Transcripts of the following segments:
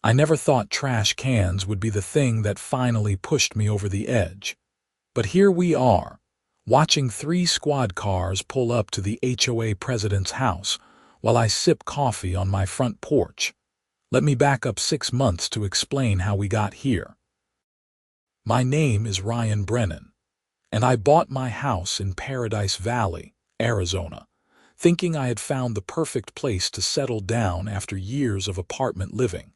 I never thought trash cans would be the thing that finally pushed me over the edge. But here we are, watching 3 squad cars pull up to the HOA president's house while I sip coffee on my front porch. Let me back up 6 months to explain how we got here. My name is Ryan Brennan, and I bought my house in Paradise Valley, Arizona, thinking I had found the perfect place to settle down after years of apartment living.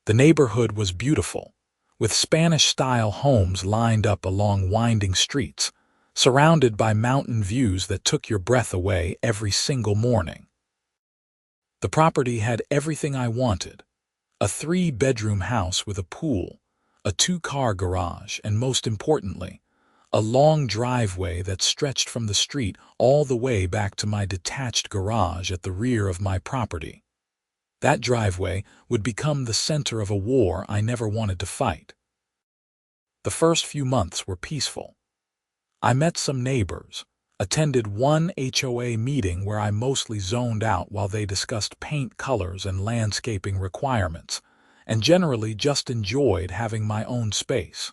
The neighborhood was beautiful, with Spanish-style homes lined up along winding streets, surrounded by mountain views that took your breath away every single morning. The property had everything I wanted: a 3-bedroom house with a pool, a 2-car garage, and most importantly, a long driveway that stretched from the street all the way back to my detached garage at the rear of my property. That driveway would become the center of a war I never wanted to fight. The first few months were peaceful. I met some neighbors, attended one HOA meeting where I mostly zoned out while they discussed paint colors and landscaping requirements, and generally just enjoyed having my own space.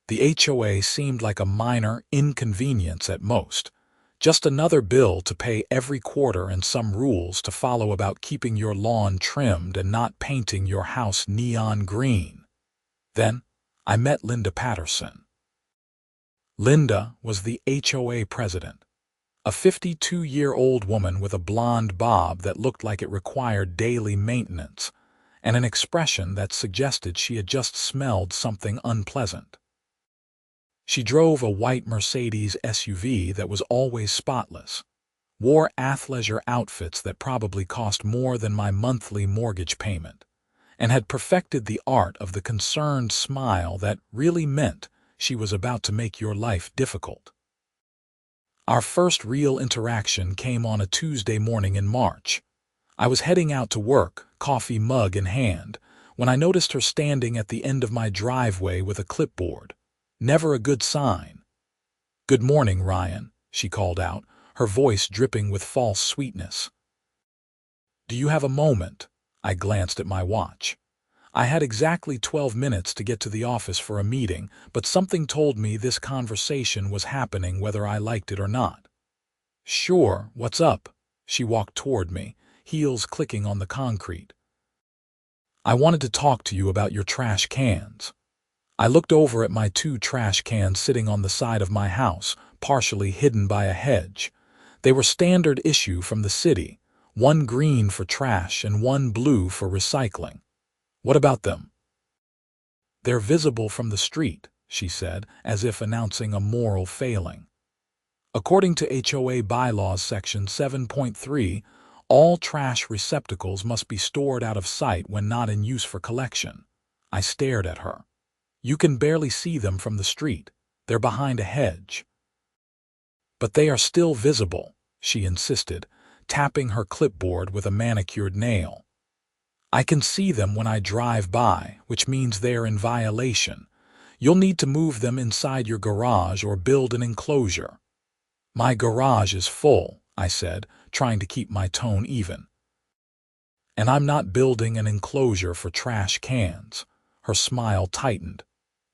The HOA seemed like a minor inconvenience at most, just another bill to pay every quarter and some rules to follow about keeping your lawn trimmed and not painting your house neon green. Then, I met Linda Patterson. Linda was the HOA president, a 52-year-old woman with a blonde bob that looked like it required daily maintenance, and an expression that suggested she had just smelled something unpleasant. She drove a white Mercedes SUV that was always spotless, wore athleisure outfits that probably cost more than my monthly mortgage payment, and had perfected the art of the concerned smile that really meant she was about to make your life difficult. Our first real interaction came on a Tuesday morning in March. I was heading out to work, coffee mug in hand, when I noticed her standing at the end of my driveway with a clipboard. Never a good sign. "Good morning, Ryan," she called out, her voice dripping with false sweetness. "Do you have a moment?" I glanced at my watch. I had exactly 12 minutes to get to the office for a meeting, but something told me this conversation was happening whether I liked it or not. "Sure, what's up?" She walked toward me, heels clicking on the concrete. "I wanted to talk to you about your trash cans." I looked over at my 2 trash cans sitting on the side of my house, partially hidden by a hedge. They were standard issue from the city, one green for trash and one blue for recycling. "What about them?" "They're visible from the street," she said, as if announcing a moral failing. "According to HOA bylaws section 7.3, all trash receptacles must be stored out of sight when not in use for collection." I stared at her. "You can barely see them from the street. They're behind a hedge." "But they are still visible," she insisted, tapping her clipboard with a manicured nail. "I can see them when I drive by, which means they're in violation. You'll need to move them inside your garage or build an enclosure." "My garage is full," I said, trying to keep my tone even. "And I'm not building an enclosure for trash cans." Her smile tightened.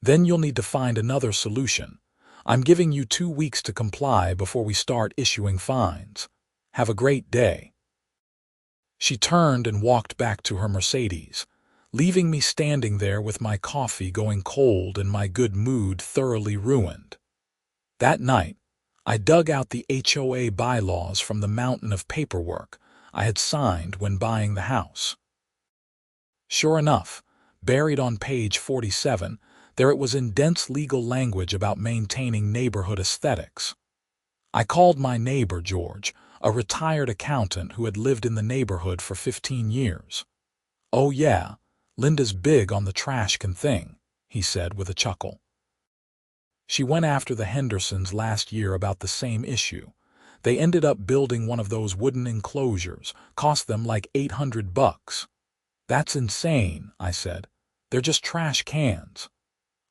"Then you'll need to find another solution. I'm giving you 2 weeks to comply before we start issuing fines. Have a great day." She turned and walked back to her Mercedes, leaving me standing there with my coffee going cold and my good mood thoroughly ruined. That night, I dug out the HOA bylaws from the mountain of paperwork I had signed when buying the house. Sure enough, buried on page 47, there it was in dense legal language about maintaining neighborhood aesthetics. I called my neighbor, George, a retired accountant who had lived in the neighborhood for 15 years. "Oh yeah, Linda's big on the trash can thing," he said with a chuckle. "She went after the Hendersons last year about the same issue. They ended up building one of those wooden enclosures, cost them like $800. "That's insane," I said. "They're just trash cans."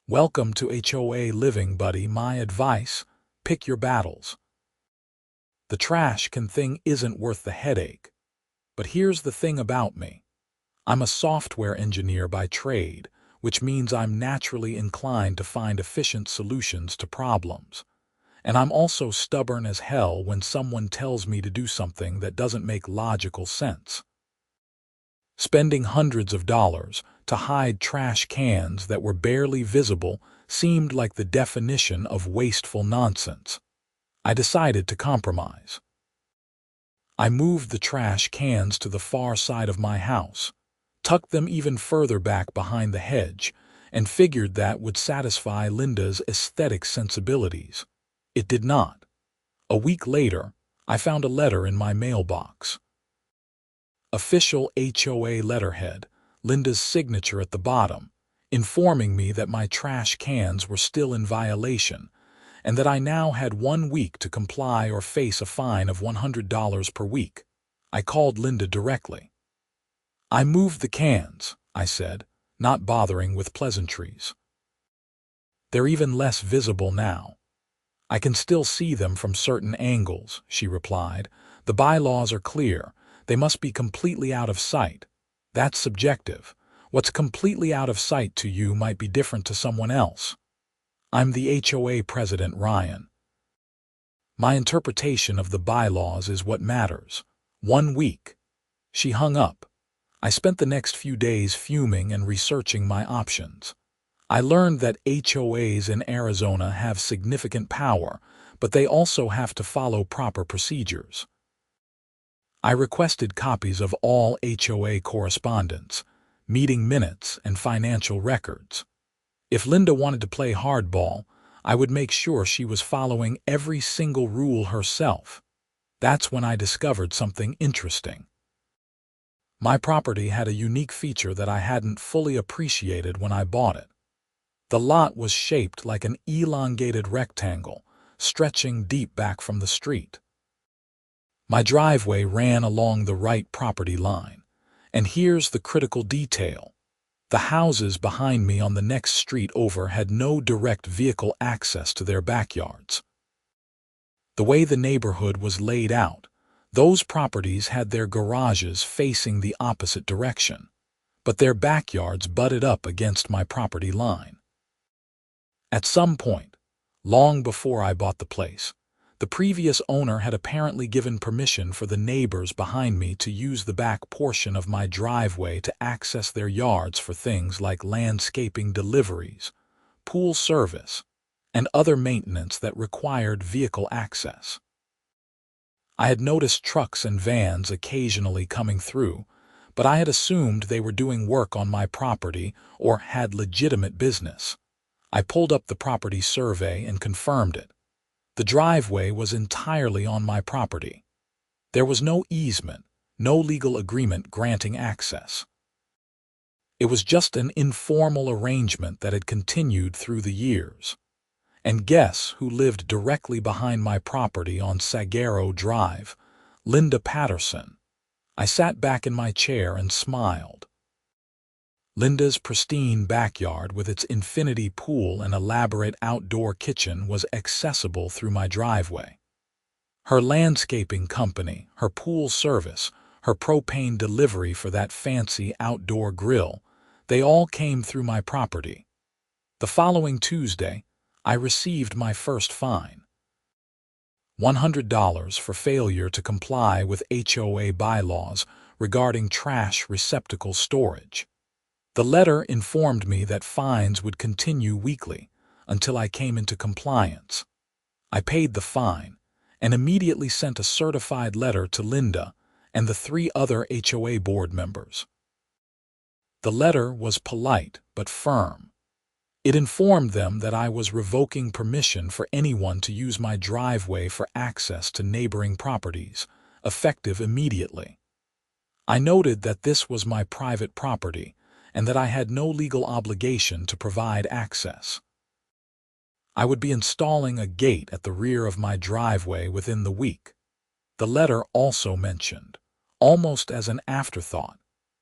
"Welcome to HOA living, buddy. My advice, pick your battles. The trash can thing isn't worth the headache. But here's the thing about me. I'm a software engineer by trade, which means I'm naturally inclined to find efficient solutions to problems. And I'm also stubborn as hell when someone tells me to do something that doesn't make logical sense. Spending hundreds of dollars to hide trash cans that were barely visible seemed like the definition of wasteful nonsense. I decided to compromise. I moved the trash cans to the far side of my house, tucked them even further back behind the hedge, and figured that would satisfy Linda's aesthetic sensibilities. It did not. A week later, I found a letter in my mailbox. Official HOA letterhead, Linda's signature at the bottom, informing me that my trash cans were still in violation and that I now had 1 week to comply or face a fine of $100 per week. I called Linda directly. "I moved the cans," I said, not bothering with pleasantries. "They're even less visible now." "I can still see them from certain angles," she replied. "The bylaws are clear. They must be completely out of sight. That's subjective. What's completely out of sight to you might be different to someone else. I'm the HOA president, Ryan. My interpretation of the bylaws is what matters. 1 week." She hung up. I spent the next few days fuming and researching my options. I learned that HOAs in Arizona have significant power, but they also have to follow proper procedures. I requested copies of all HOA correspondence, meeting minutes, and financial records. If Linda wanted to play hardball, I would make sure she was following every single rule herself. That's when I discovered something interesting. My property had a unique feature that I hadn't fully appreciated when I bought it. The lot was shaped like an elongated rectangle, stretching deep back from the street. My driveway ran along the right property line, and here's the critical detail. The houses behind me on the next street over had no direct vehicle access to their backyards. The way the neighborhood was laid out, those properties had their garages facing the opposite direction, but their backyards butted up against my property line. At some point, long before I bought the place, the previous owner had apparently given permission for the neighbors behind me to use the back portion of my driveway to access their yards for things like landscaping deliveries, pool service, and other maintenance that required vehicle access. I had noticed trucks and vans occasionally coming through, but I had assumed they were doing work on my property or had legitimate business. I pulled up the property survey and confirmed it. The driveway was entirely on my property. There was no easement, no legal agreement granting access. It was just an informal arrangement that had continued through the years. And guess who lived directly behind my property on Saguaro Drive? Linda Patterson. I sat back in my chair and smiled. Linda's pristine backyard with its infinity pool and elaborate outdoor kitchen was accessible through my driveway. Her landscaping company, her pool service, her propane delivery for that fancy outdoor grill, they all came through my property. The following Tuesday, I received my first fine. $100 for failure to comply with HOA bylaws regarding trash receptacle storage. The letter informed me that fines would continue weekly until I came into compliance. I paid the fine and immediately sent a certified letter to Linda and the 3 other HOA board members. The letter was polite but firm. It informed them that I was revoking permission for anyone to use my driveway for access to neighboring properties, effective immediately. I noted that this was my private property and that I had no legal obligation to provide access. I would be installing a gate at the rear of my driveway within the week. The letter also mentioned, almost as an afterthought,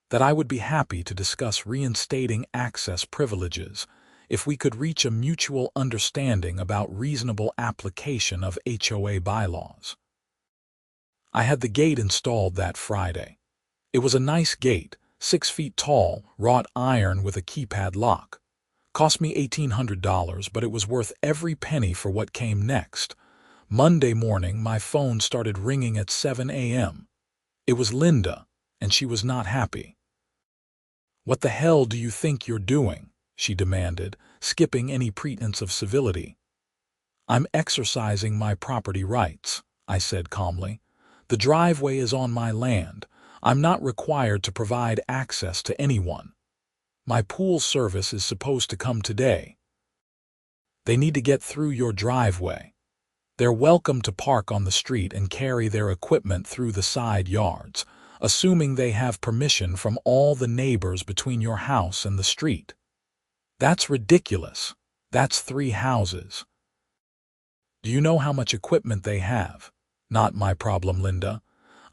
that I would be happy to discuss reinstating access privileges if we could reach a mutual understanding about reasonable application of HOA bylaws. I had the gate installed that Friday. It was a nice gate, 6 feet tall, wrought iron with a keypad lock. Cost me $1,800, but it was worth every penny for what came next. Monday morning, my phone started ringing at 7 a.m. It was Linda, and she was not happy. "What the hell do you think you're doing?" she demanded, skipping any pretense of civility. "I'm exercising my property rights," I said calmly. "The driveway is on my land. I'm not required to provide access to anyone. My pool service is supposed to come today. They need to get through your driveway. They're welcome to park on the street and carry their equipment through the side yards, assuming they have permission from all the neighbors between your house and the street." "That's ridiculous. That's 3 houses. Do you know how much equipment they have?" "Not my problem, Linda.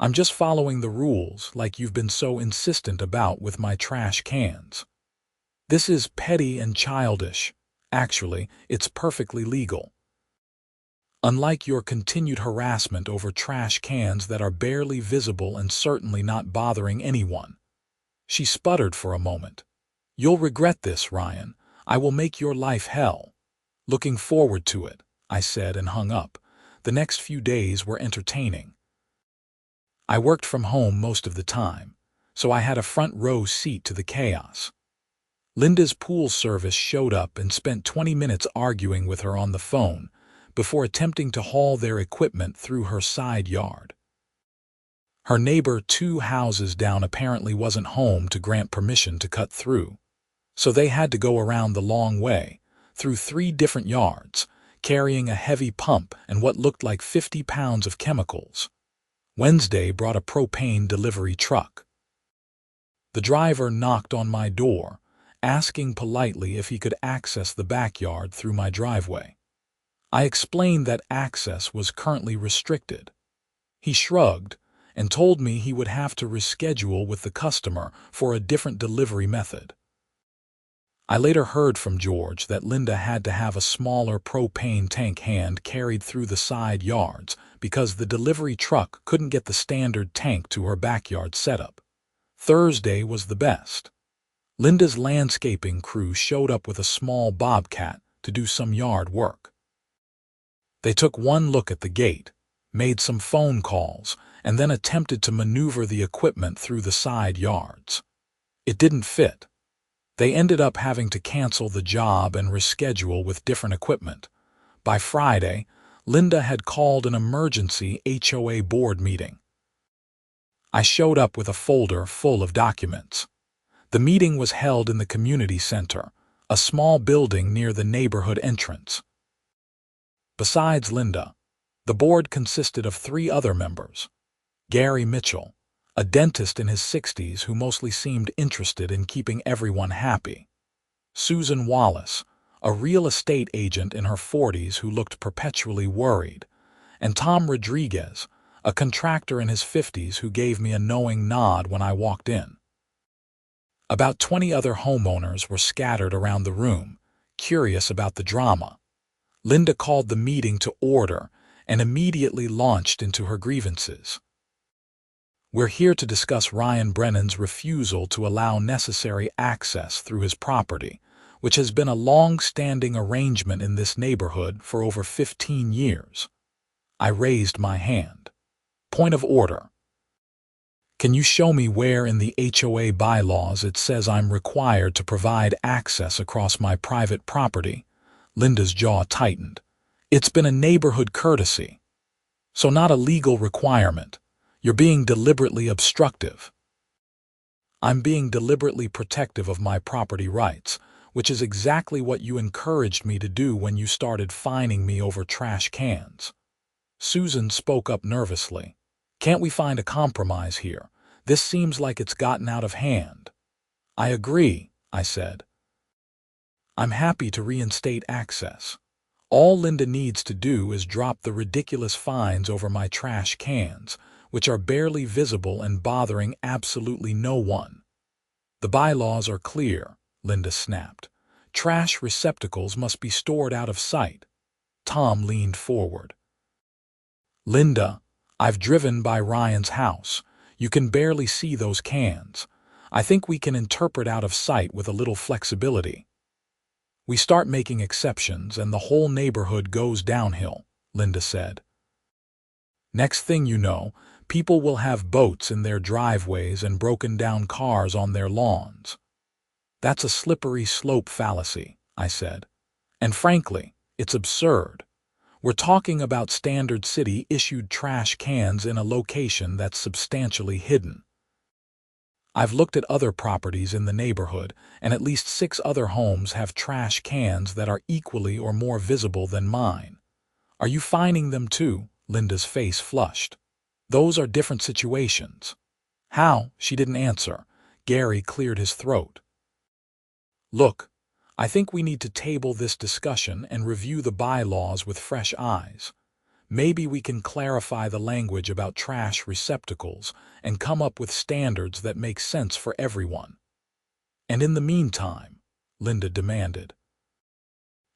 I'm just following the rules like you've been so insistent about with my trash cans." "This is petty and childish. Actually, it's perfectly legal. Unlike your continued harassment over trash cans that are barely visible and certainly not bothering anyone." She sputtered for a moment. "You'll regret this, Ryan. I will make your life hell." "Looking forward to it," I said and hung up. The next few days were entertaining. I worked from home most of the time, so I had a front row seat to the chaos. Linda's pool service showed up and spent 20 minutes arguing with her on the phone before attempting to haul their equipment through her side yard. Her neighbor 2 houses down apparently wasn't home to grant permission to cut through, so they had to go around the long way, through 3 different yards, carrying a heavy pump and what looked like 50 pounds of chemicals. Wednesday brought a propane delivery truck. The driver knocked on my door, asking politely if he could access the backyard through my driveway. I explained that access was currently restricted. He shrugged and told me he would have to reschedule with the customer for a different delivery method. I later heard from George that Linda had to have a smaller propane tank hand carried through the side yards because the delivery truck couldn't get the standard tank to her backyard setup. Thursday was the best. Linda's landscaping crew showed up with a small bobcat to do some yard work. They took one look at the gate, made some phone calls, and then attempted to maneuver the equipment through the side yards. It didn't fit. They ended up having to cancel the job and reschedule with different equipment. By Friday, Linda had called an emergency HOA board meeting. I showed up with a folder full of documents. The meeting was held in the community center, a small building near the neighborhood entrance. Besides Linda, the board consisted of 3 other members. Gary Mitchell, a dentist in his 60s who mostly seemed interested in keeping everyone happy. Susan Wallace, a real estate agent in her 40s who looked perpetually worried. And Tom Rodriguez, a contractor in his 50s who gave me a knowing nod when I walked in. About 20 other homeowners were scattered around the room, curious about the drama. Linda called the meeting to order and immediately launched into her grievances. "We're here to discuss Ryan Brennan's refusal to allow necessary access through his property, which has been a long-standing arrangement in this neighborhood for over 15 years. I raised my hand. "Point of order. Can you show me where in the HOA bylaws it says I'm required to provide access across my private property?" Linda's jaw tightened. "It's been a neighborhood courtesy. So not a legal requirement. You're being deliberately obstructive." "I'm being deliberately protective of my property rights, which is exactly what you encouraged me to do when you started fining me over trash cans." Susan spoke up nervously. "Can't we find a compromise here? This seems like it's gotten out of hand." "I agree," I said. "I'm happy to reinstate access. All Linda needs to do is drop the ridiculous fines over my trash cans, which are barely visible and bothering absolutely no one." "The bylaws are clear," Linda snapped. "Trash receptacles must be stored out of sight." Tom leaned forward. "Linda, I've driven by Ryan's house. You can barely see those cans. I think we can interpret out of sight with a little flexibility. We start making exceptions and the whole neighborhood goes downhill, Linda said. Next thing you know, people will have boats in their driveways and broken down cars on their lawns. That's a slippery slope fallacy, I said. And frankly, it's absurd. We're talking about standard city-issued trash cans in a location that's substantially hidden. I've looked at other properties in the neighborhood, and at least 6 other homes have trash cans that are equally or more visible than mine. Are you finding them too? Linda's face flushed. Those are different situations. How? She didn't answer. Gary cleared his throat. Look, I think we need to table this discussion and review the bylaws with fresh eyes. Maybe we can clarify the language about trash receptacles and come up with standards that make sense for everyone. And in the meantime, Linda demanded.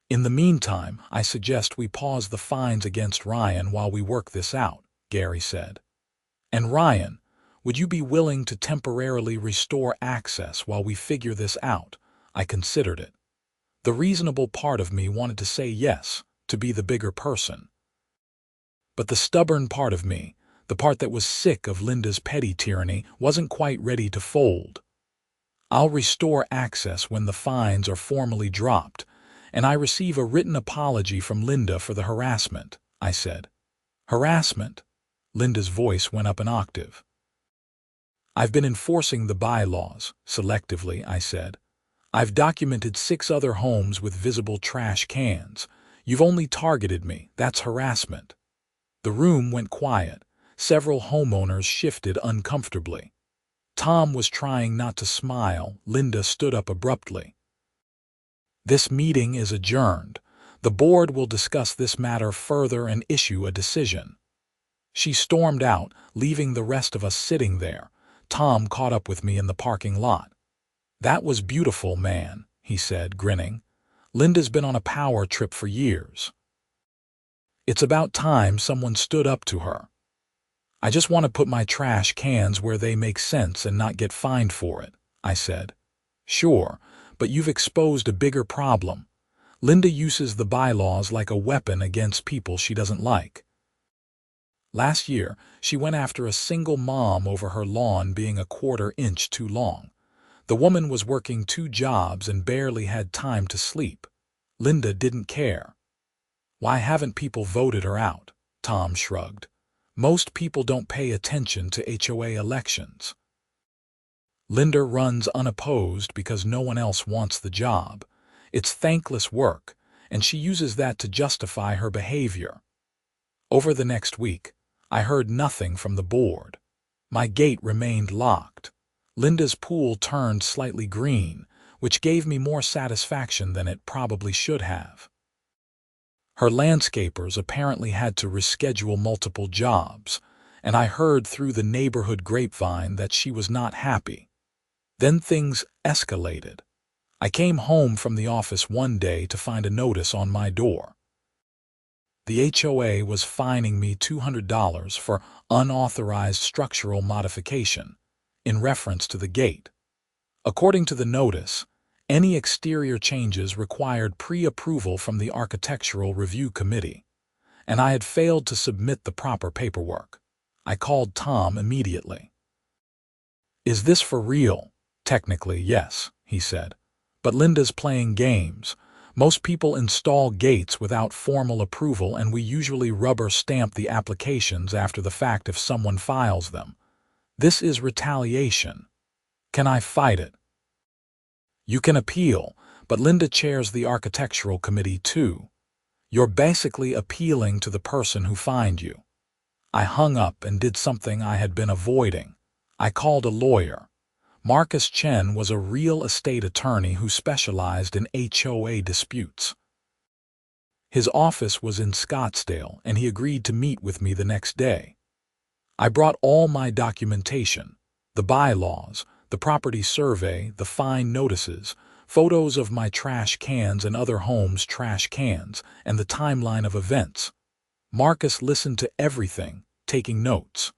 In the meantime, I suggest we pause the fines against Ryan while we work this out, Gary said. And Ryan, would you be willing to temporarily restore access while we figure this out? I considered it. The reasonable part of me wanted to say yes, to be the bigger person. But the stubborn part of me, the part that was sick of Linda's petty tyranny, wasn't quite ready to fold. I'll restore access when the fines are formally dropped, and I receive a written apology from Linda for the harassment, I said. Harassment? Linda's voice went up an octave. I've been enforcing the bylaws, selectively, I said. I've documented 6 other homes with visible trash cans. You've only targeted me. That's harassment. The room went quiet. Several homeowners shifted uncomfortably. Tom was trying not to smile. Linda stood up abruptly. This meeting is adjourned. The board will discuss this matter further and issue a decision. She stormed out, leaving the rest of us sitting there. Tom caught up with me in the parking lot. That was beautiful, man, he said, grinning. Linda's been on a power trip for years. It's about time someone stood up to her. I just want to put my trash cans where they make sense and not get fined for it, I said. Sure, but you've exposed a bigger problem. Linda uses the bylaws like a weapon against people she doesn't like. Last year, she went after a single mom over her lawn being a 1/4 inch too long. The woman was working 2 jobs and barely had time to sleep. Linda didn't care. Why haven't people voted her out? Tom shrugged. Most people don't pay attention to HOA elections. Linda runs unopposed because no one else wants the job. It's thankless work, and she uses that to justify her behavior. Over the next week, I heard nothing from the board. My gate remained locked. Linda's pool turned slightly green, which gave me more satisfaction than it probably should have. Her landscapers apparently had to reschedule multiple jobs, and I heard through the neighborhood grapevine that she was not happy. Then things escalated. I came home from the office one day to find a notice on my door. The HOA was fining me $200 for unauthorized structural modification, in reference to the gate. According to the notice, any exterior changes required pre-approval from the Architectural Review Committee, and I had failed to submit the proper paperwork. I called Tom immediately. Is this for real? Technically, yes, he said. But Linda's playing games. Most people install gates without formal approval, and we usually rubber stamp the applications after the fact if someone files them. This is retaliation. Can I fight it? You can appeal, but Linda chairs the architectural committee too. You're basically appealing to the person who fined you. I hung up and did something I had been avoiding. I called a lawyer. Marcus Chen was a real estate attorney who specialized in HOA disputes. His office was in Scottsdale, and he agreed to meet with me the next day. I brought all my documentation, the bylaws, the property survey, the fine notices, photos of my trash cans and other homes' trash cans, and the timeline of events. Marcus listened to everything, taking notes.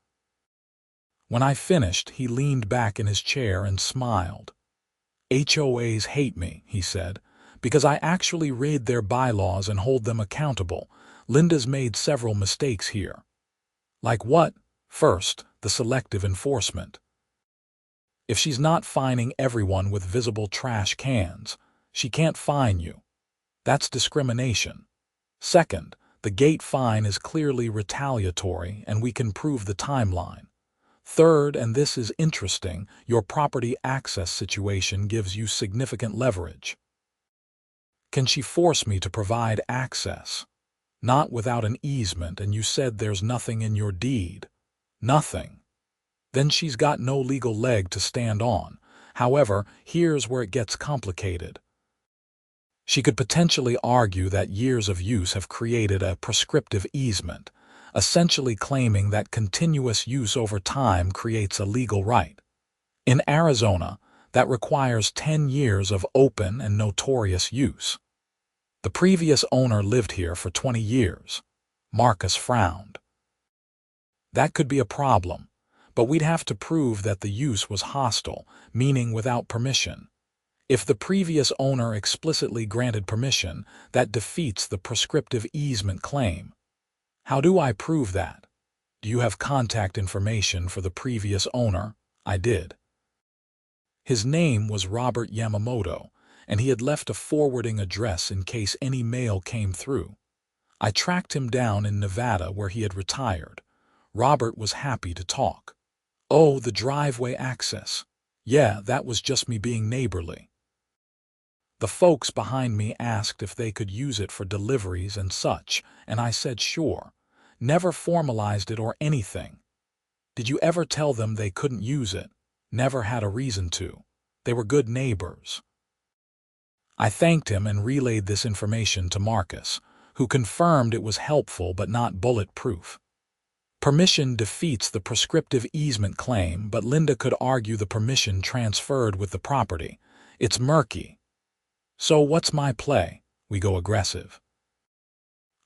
When I finished, he leaned back in his chair and smiled. HOAs hate me, he said, because I actually read their bylaws and hold them accountable. Linda's made several mistakes here. Like what? First, the selective enforcement. If she's not fining everyone with visible trash cans, she can't fine you. That's discrimination. Second, the gate fine is clearly retaliatory and we can prove the timeline. Third, and this is interesting, your property access situation gives you significant leverage. Can she force me to provide access? Not without an easement, and you said there's nothing in your deed. Nothing. Then she's got no legal leg to stand on. However, here's where it gets complicated. She could potentially argue that years of use have created a prescriptive easement, essentially claiming that continuous use over time creates a legal right. In Arizona, that requires 10 years of open and notorious use. The previous owner lived here for 20 years. Marcus frowned. That could be a problem, but we'd have to prove that the use was hostile, meaning without permission. If the previous owner explicitly granted permission, that defeats the prescriptive easement claim. How do I prove that? Do you have contact information for the previous owner? I did. His name was Robert Yamamoto, and he had left a forwarding address in case any mail came through. I tracked him down in Nevada where he had retired. Robert was happy to talk. Oh, the driveway access. Yeah, that was just me being neighborly. The folks behind me asked if they could use it for deliveries and such, and I said sure. Never formalized it or anything. Did you ever tell them they couldn't use it? Never had a reason to. They were good neighbors. I thanked him and relayed this information to Marcus, who confirmed it was helpful but not bulletproof. Permission defeats the prescriptive easement claim, but Linda could argue the permission transferred with the property. It's murky. So what's my play? We go aggressive.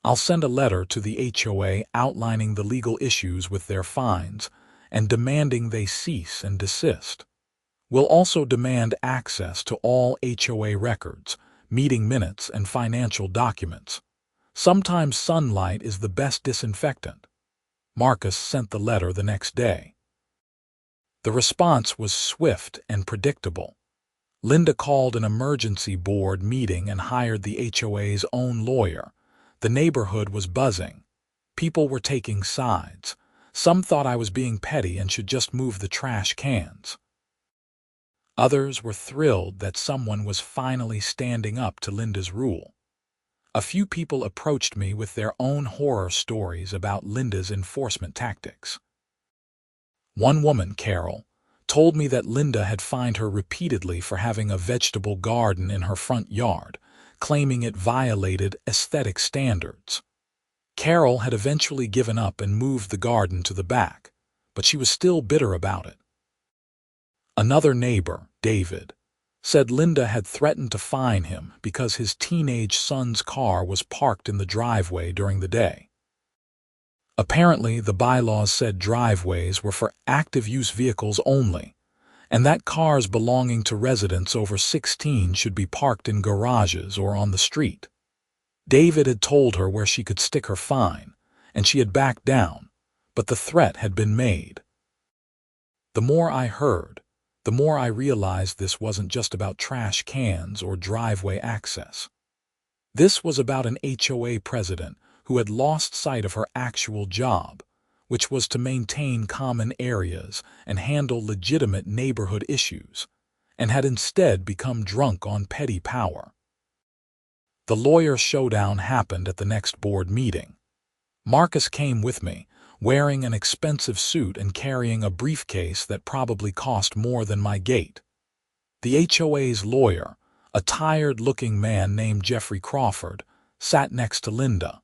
I'll send a letter to the HOA outlining the legal issues with their fines and demanding they cease and desist. We'll also demand access to all HOA records, meeting minutes, and financial documents. Sometimes sunlight is the best disinfectant. Marcus sent the letter the next day. The response was swift and predictable. Linda called an emergency board meeting and hired the HOA's own lawyer. The neighborhood was buzzing. People were taking sides. Some thought I was being petty and should just move the trash cans. Others were thrilled that someone was finally standing up to Linda's rule. A few people approached me with their own horror stories about Linda's enforcement tactics. One woman, Carol, told me that Linda had fined her repeatedly for having a vegetable garden in her front yard, claiming it violated aesthetic standards. Carol had eventually given up and moved the garden to the back, but she was still bitter about it. Another neighbor, David, said Linda had threatened to fine him because his teenage son's car was parked in the driveway during the day. Apparently, the bylaws said driveways were for active-use vehicles only, and that cars belonging to residents over 16 should be parked in garages or on the street. David had told her where she could stick her fine, and she had backed down, but the threat had been made. The more I heard, the more I realized this wasn't just about trash cans or driveway access. This was about an HOA president who had lost sight of her actual job, which was to maintain common areas and handle legitimate neighborhood issues, and had instead become drunk on petty power. The lawyer showdown happened at the next board meeting. Marcus came with me, wearing an expensive suit and carrying a briefcase that probably cost more than my gate. The HOA's lawyer, a tired-looking man named Jeffrey Crawford, sat next to Linda.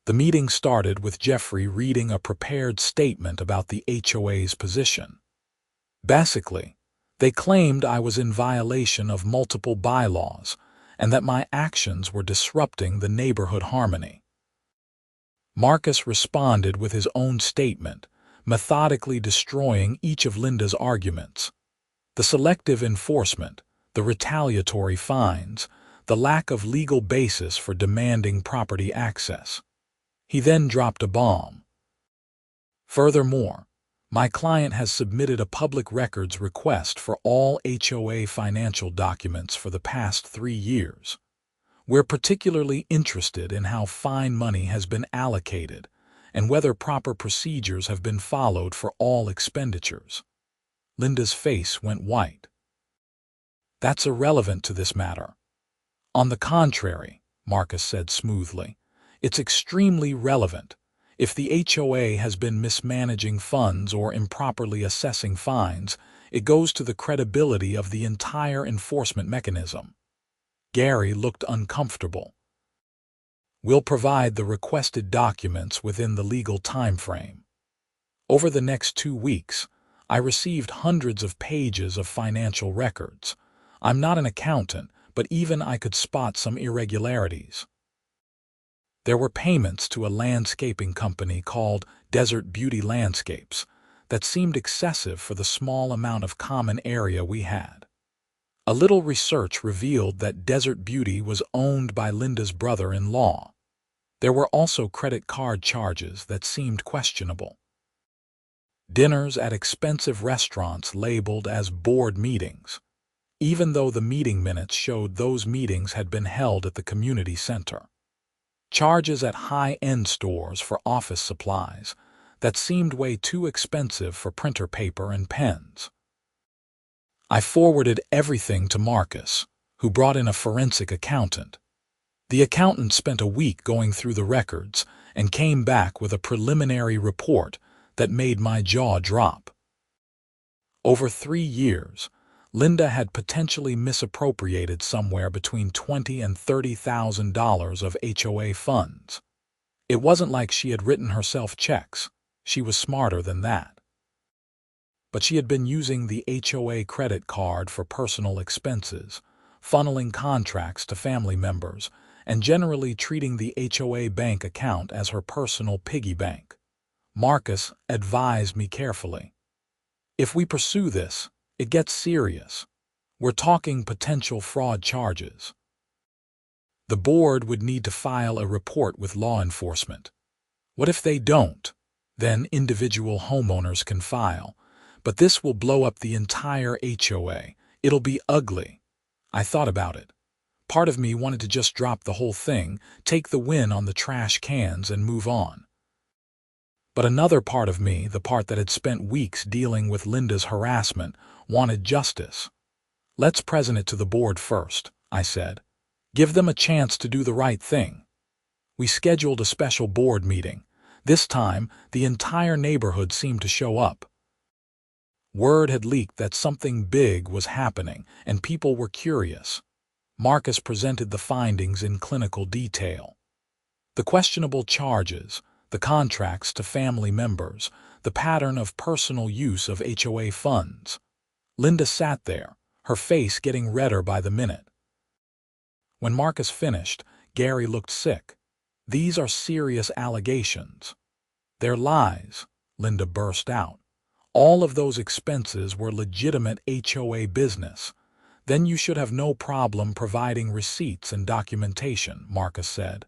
The meeting started with Jeffrey reading a prepared statement about the HOA's position. Basically, they claimed I was in violation of multiple bylaws and that my actions were disrupting the neighborhood harmony. Marcus responded with his own statement, methodically destroying each of Linda's arguments. The selective enforcement, the retaliatory fines, the lack of legal basis for demanding property access. He then dropped a bomb. Furthermore, my client has submitted a public records request for all HOA financial documents for the past 3 years. We're particularly interested in how fine money has been allocated and whether proper procedures have been followed for all expenditures. Linda's face went white. That's irrelevant to this matter. On the contrary, Marcus said smoothly, it's extremely relevant. If the HOA has been mismanaging funds or improperly assessing fines, it goes to the credibility of the entire enforcement mechanism. Gary looked uncomfortable. We'll provide the requested documents within the legal time frame. Over the next 2 weeks, I received hundreds of pages of financial records. I'm not an accountant, but even I could spot some irregularities. There were payments to a landscaping company called Desert Beauty Landscapes that seemed excessive for the small amount of common area we had. A little research revealed that Desert Beauty was owned by Linda's brother-in-law. There were also credit card charges that seemed questionable. Dinners at expensive restaurants labeled as board meetings, even though the meeting minutes showed those meetings had been held at the community center. Charges at high-end stores for office supplies that seemed way too expensive for printer paper and pens. I forwarded everything to Marcus, who brought in a forensic accountant. The accountant spent a week going through the records and came back with a preliminary report that made my jaw drop. Over 3 years, Linda had potentially misappropriated somewhere between $20,000 and $30,000 of HOA funds. It wasn't like she had written herself checks. She was smarter than that. But she had been using the HOA credit card for personal expenses, funneling contracts to family members, and generally treating the HOA bank account as her personal piggy bank. Marcus advised me carefully. If we pursue this, it gets serious. We're talking potential fraud charges. The board would need to file a report with law enforcement. What if they don't? Then individual homeowners can file. But this will blow up the entire HOA. It'll be ugly. I thought about it. Part of me wanted to just drop the whole thing, take the win on the trash cans and move on. But another part of me, the part that had spent weeks dealing with Linda's harassment, wanted justice. Let's present it to the board first, I said. Give them a chance to do the right thing. We scheduled a special board meeting. This time, the entire neighborhood seemed to show up. Word had leaked that something big was happening, and people were curious. Marcus presented the findings in clinical detail. The questionable charges, the contracts to family members, the pattern of personal use of HOA funds. Linda sat there, her face getting redder by the minute. When Marcus finished, Gary looked sick. These are serious allegations. They're lies, Linda burst out. All of those expenses were legitimate HOA business. Then you should have no problem providing receipts and documentation, Marcus said.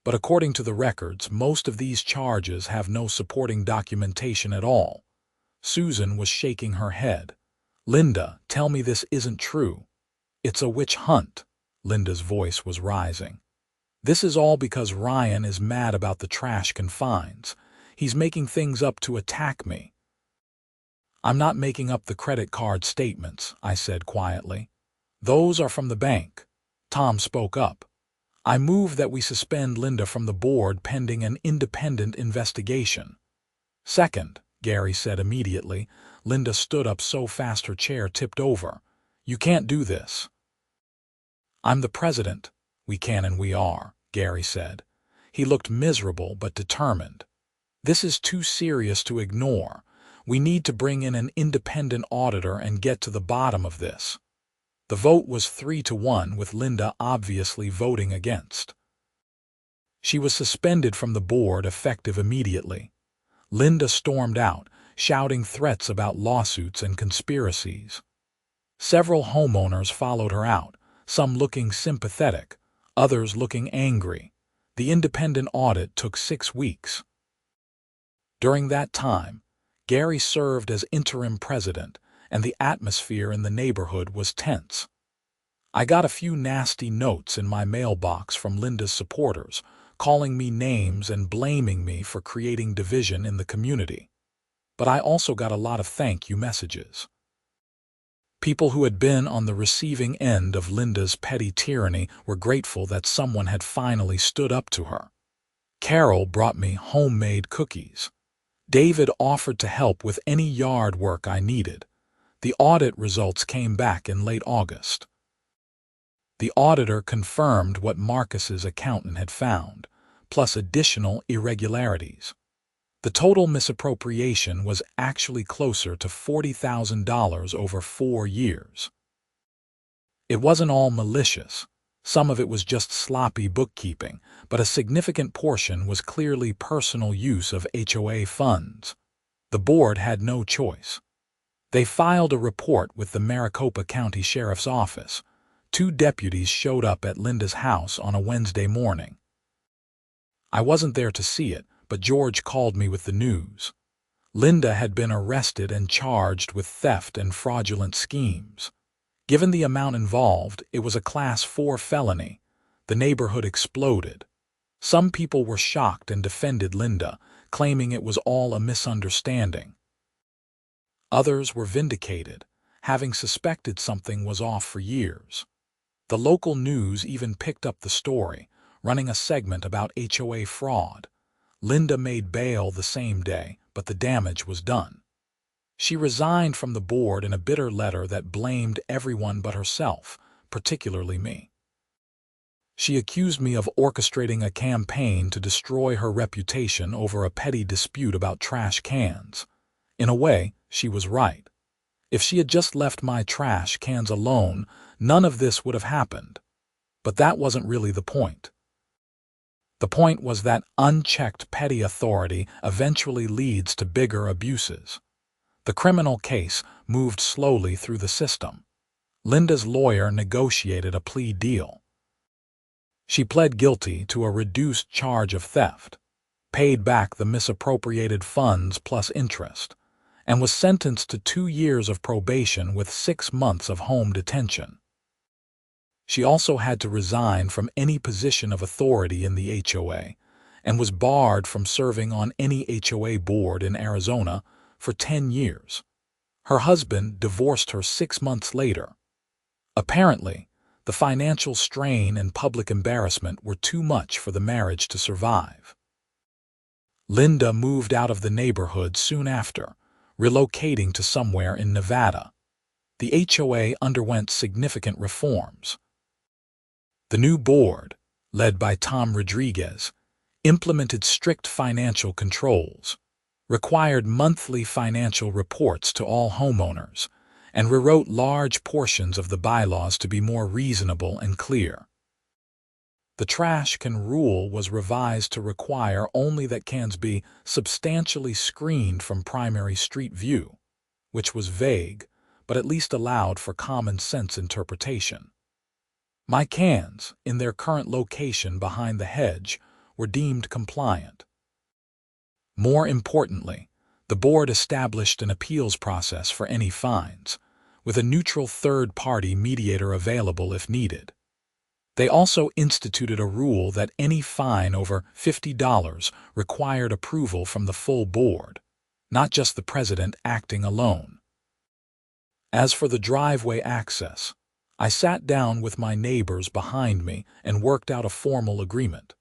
But according to the records, most of these charges have no supporting documentation at all. Susan was shaking her head. Linda, tell me this isn't true. It's a witch hunt. Linda's voice was rising. This is all because Ryan is mad about the trash can fines. He's making things up to attack me. I'm not making up the credit card statements, I said quietly. Those are from the bank. Tom spoke up. I move that we suspend Linda from the board pending an independent investigation. Second, Gary said immediately. Linda stood up so fast her chair tipped over. You can't do this. I'm the president. We can and we are, Gary said. He looked miserable but determined. This is too serious to ignore. We need to bring in an independent auditor and get to the bottom of this. The vote was 3-1, with Linda obviously voting against. She was suspended from the board effective immediately. Linda stormed out, shouting threats about lawsuits and conspiracies. Several homeowners followed her out, some looking sympathetic, others looking angry. The independent audit took 6 weeks. During that time, Gary served as interim president, and the atmosphere in the neighborhood was tense. I got a few nasty notes in my mailbox from Linda's supporters, calling me names and blaming me for creating division in the community. But I also got a lot of thank you messages. People who had been on the receiving end of Linda's petty tyranny were grateful that someone had finally stood up to her. Carol brought me homemade cookies. David offered to help with any yard work I needed. The audit results came back in late August. The auditor confirmed what Marcus's accountant had found, plus additional irregularities. The total misappropriation was actually closer to $40,000 over 4 years. It wasn't all malicious. Some of it was just sloppy bookkeeping, but a significant portion was clearly personal use of HOA funds. The board had no choice. They filed a report with the Maricopa County Sheriff's Office. 2 deputies showed up at Linda's house on a Wednesday morning. I wasn't there to see it, but George called me with the news. Linda had been arrested and charged with theft and fraudulent schemes. Given the amount involved, it was a Class 4 felony. The neighborhood exploded. Some people were shocked and defended Linda, claiming it was all a misunderstanding. Others were vindicated, having suspected something was off for years. The local news even picked up the story, running a segment about HOA fraud. Linda made bail the same day, but the damage was done. She resigned from the board in a bitter letter that blamed everyone but herself, particularly me. She accused me of orchestrating a campaign to destroy her reputation over a petty dispute about trash cans. In a way, she was right. If she had just left my trash cans alone, none of this would have happened. But that wasn't really the point. The point was that unchecked petty authority eventually leads to bigger abuses. The criminal case moved slowly through the system. Linda's lawyer negotiated a plea deal. She pled guilty to a reduced charge of theft, paid back the misappropriated funds plus interest, and was sentenced to 2 years of probation with 6 months of home detention. She also had to resign from any position of authority in the HOA and was barred from serving on any HOA board in Arizona for 10 years. Her husband divorced her 6 months later. Apparently, the financial strain and public embarrassment were too much for the marriage to survive. Linda moved out of the neighborhood soon after, relocating to somewhere in Nevada. The HOA underwent significant reforms. The new board, led by Tom Rodriguez, implemented strict financial controls, required monthly financial reports to all homeowners, and rewrote large portions of the bylaws to be more reasonable and clear. The trash can rule was revised to require only that cans be substantially screened from primary street view, which was vague, but at least allowed for common sense interpretation. My cans, in their current location behind the hedge, were deemed compliant. More importantly, the board established an appeals process for any fines, with a neutral third-party mediator available if needed. They also instituted a rule that any fine over $50 required approval from the full board, not just the president acting alone. As for the driveway access, I sat down with my neighbors behind me and worked out a formal agreement.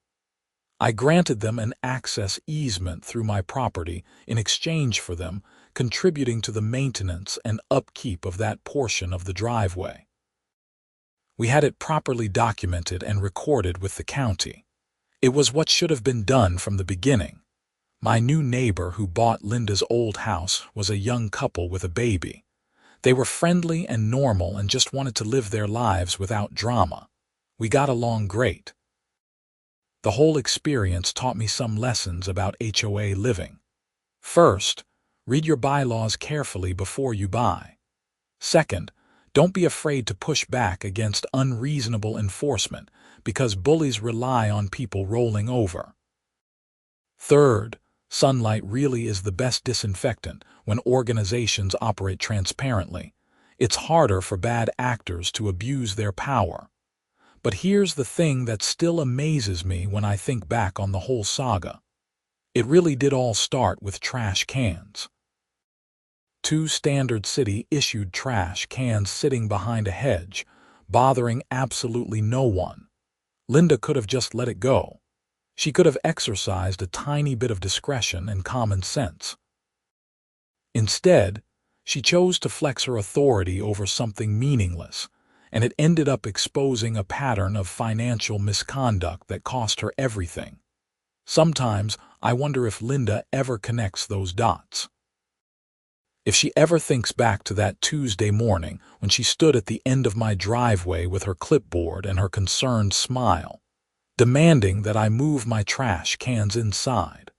I granted them an access easement through my property in exchange for them contributing to the maintenance and upkeep of that portion of the driveway. We had it properly documented and recorded with the county. It was what should have been done from the beginning. My new neighbor who bought Linda's old house was a young couple with a baby. They were friendly and normal and just wanted to live their lives without drama. We got along great. The whole experience taught me some lessons about HOA living. First, read your bylaws carefully before you buy. Second, don't be afraid to push back against unreasonable enforcement because bullies rely on people rolling over. Third, sunlight really is the best disinfectant when organizations operate transparently. It's harder for bad actors to abuse their power. But here's the thing that still amazes me when I think back on the whole saga. It really did all start with trash cans. Two standard city-issued trash cans sitting behind a hedge, bothering absolutely no one. Linda could have just let it go. She could have exercised a tiny bit of discretion and common sense. Instead, she chose to flex her authority over something meaningless, and it ended up exposing a pattern of financial misconduct that cost her everything. Sometimes I wonder if Linda ever connects those dots. If she ever thinks back to that Tuesday morning when she stood at the end of my driveway with her clipboard and her concerned smile, demanding that I move my trash cans inside.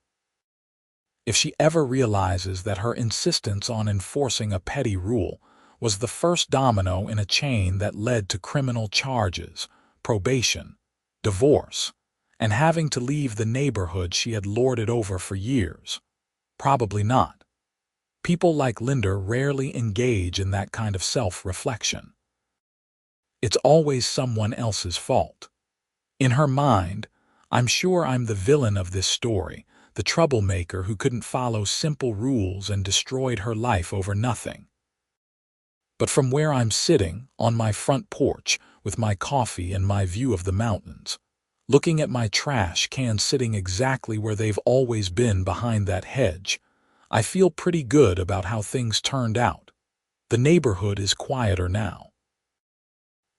If she ever realizes that her insistence on enforcing a petty rule was the first domino in a chain that led to criminal charges, probation, divorce, and having to leave the neighborhood she had lorded over for years. Probably not. People like Linda rarely engage in that kind of self-reflection. It's always someone else's fault. In her mind, I'm sure I'm the villain of this story, the troublemaker who couldn't follow simple rules and destroyed her life over nothing. But from where I'm sitting, on my front porch, with my coffee and my view of the mountains, looking at my trash cans sitting exactly where they've always been behind that hedge, I feel pretty good about how things turned out. The neighborhood is quieter now.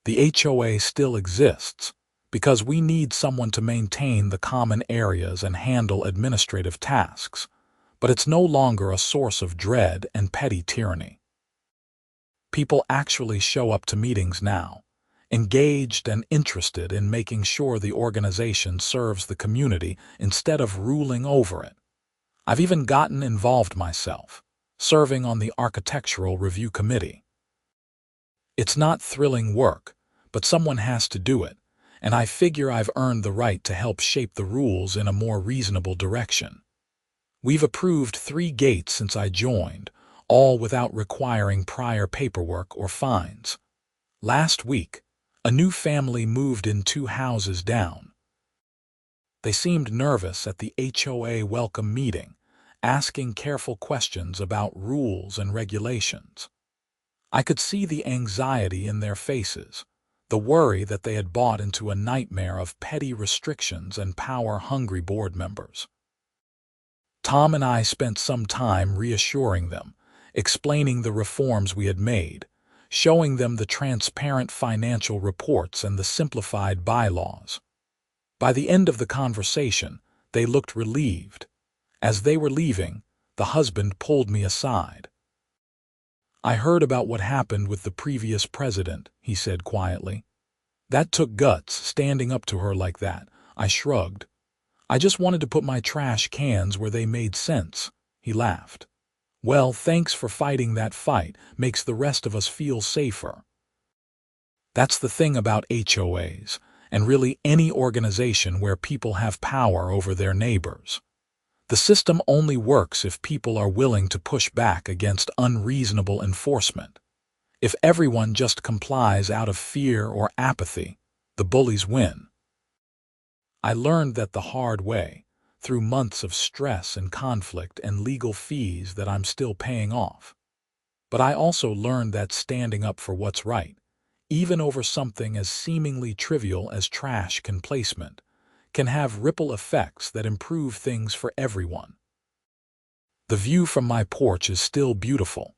The HOA still exists, because we need someone to maintain the common areas and handle administrative tasks, but it's no longer a source of dread and petty tyranny. People actually show up to meetings now, engaged and interested in making sure the organization serves the community instead of ruling over it. I've even gotten involved myself, serving on the Architectural Review Committee. It's not thrilling work, but someone has to do it, and I figure I've earned the right to help shape the rules in a more reasonable direction. We've approved 3 gates since I joined, all without requiring prior paperwork or fines. Last week, a new family moved in 2 houses down. They seemed nervous at the HOA welcome meeting, asking careful questions about rules and regulations. I could see the anxiety in their faces, the worry that they had bought into a nightmare of petty restrictions and power-hungry board members. Tom and I spent some time reassuring them, explaining the reforms we had made, showing them the transparent financial reports and the simplified bylaws. By the end of the conversation, they looked relieved. As they were leaving, the husband pulled me aside. "I heard about what happened with the previous president," he said quietly. "That took guts, standing up to her like that." I shrugged. "I just wanted to put my trash cans where they made sense." He laughed. "Well, thanks for fighting that fight. Makes the rest of us feel safer." That's the thing about HOAs, and really any organization where people have power over their neighbors. The system only works if people are willing to push back against unreasonable enforcement. If everyone just complies out of fear or apathy, the bullies win. I learned that the hard way, through months of stress and conflict and legal fees that I'm still paying off. But I also learned that standing up for what's right, even over something as seemingly trivial as trash can placement, can have ripple effects that improve things for everyone. The view from my porch is still beautiful.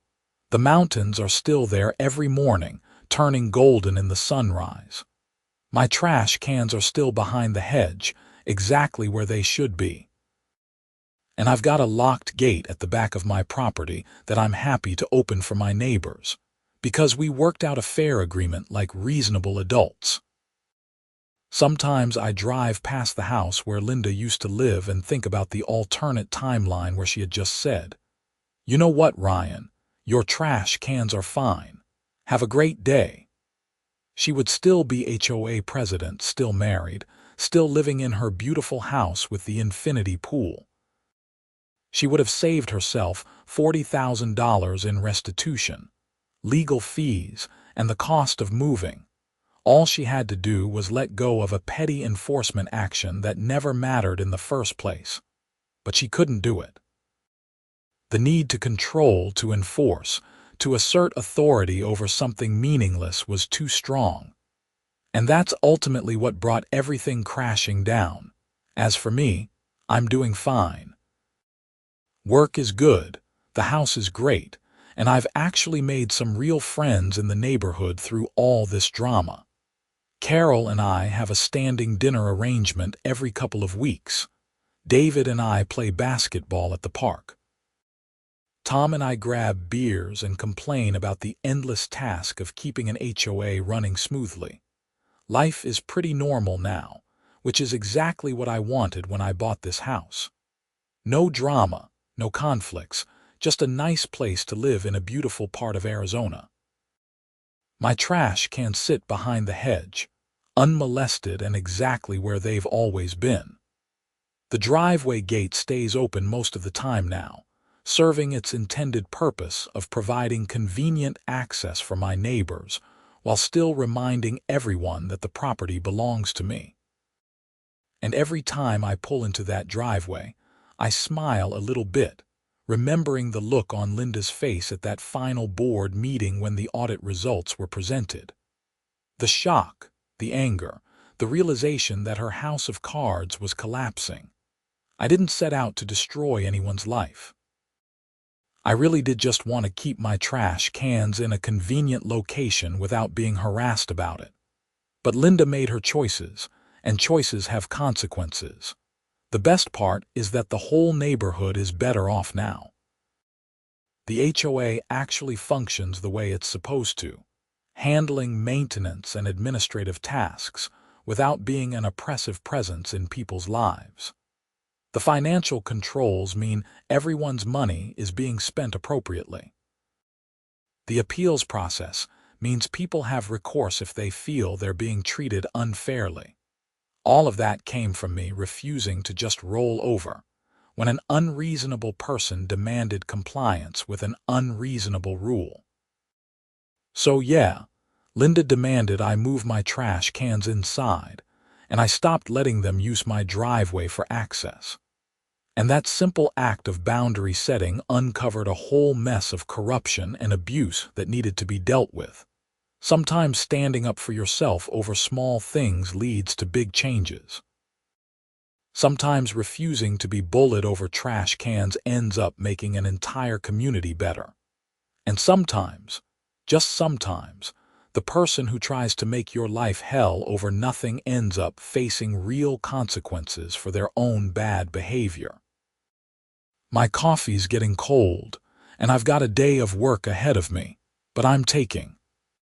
The mountains are still there every morning, turning golden in the sunrise. My trash cans are still behind the hedge, exactly where they should be. And I've got a locked gate at the back of my property that I'm happy to open for my neighbors, because we worked out a fair agreement like reasonable adults. Sometimes I drive past the house where Linda used to live and think about the alternate timeline where she had just said, "You know what, Ryan? Your trash cans are fine. Have a great day." She would still be HOA president, still married, still living in her beautiful house with the infinity pool. She would have saved herself $40,000 in restitution, legal fees, and the cost of moving. All she had to do was let go of a petty enforcement action that never mattered in the first place. But she couldn't do it. The need to control, to enforce, to assert authority over something meaningless was too strong. And that's ultimately what brought everything crashing down. As for me, I'm doing fine. Work is good, the house is great, and I've actually made some real friends in the neighborhood through all this drama. Carol and I have a standing dinner arrangement every couple of weeks. David and I play basketball at the park. Tom and I grab beers and complain about the endless task of keeping an HOA running smoothly. Life is pretty normal now, which is exactly what I wanted when I bought this house. No drama, no conflicts, just a nice place to live in a beautiful part of Arizona. My trash can sit behind the hedge, unmolested and exactly where they've always been. The driveway gate stays open most of the time now, serving its intended purpose of providing convenient access for my neighbors while still reminding everyone that the property belongs to me. And every time I pull into that driveway, I smile a little bit, remembering the look on Linda's face at that final board meeting when the audit results were presented. The shock, the anger, the realization that her house of cards was collapsing. I didn't set out to destroy anyone's life. I really did just want to keep my trash cans in a convenient location without being harassed about it. But Linda made her choices, and choices have consequences. The best part is that the whole neighborhood is better off now. The HOA actually functions the way it's supposed to, handling maintenance and administrative tasks without being an oppressive presence in people's lives. The financial controls mean everyone's money is being spent appropriately. The appeals process means people have recourse if they feel they're being treated unfairly. All of that came from me refusing to just roll over when an unreasonable person demanded compliance with an unreasonable rule. So yeah, Linda demanded I move my trash cans inside, and I stopped letting them use my driveway for access. And that simple act of boundary setting uncovered a whole mess of corruption and abuse that needed to be dealt with. Sometimes standing up for yourself over small things leads to big changes. Sometimes refusing to be bullied over trash cans ends up making an entire community better. And sometimes, just sometimes, the person who tries to make your life hell over nothing ends up facing real consequences for their own bad behavior. My coffee's getting cold, and I've got a day of work ahead of me, but I'm taking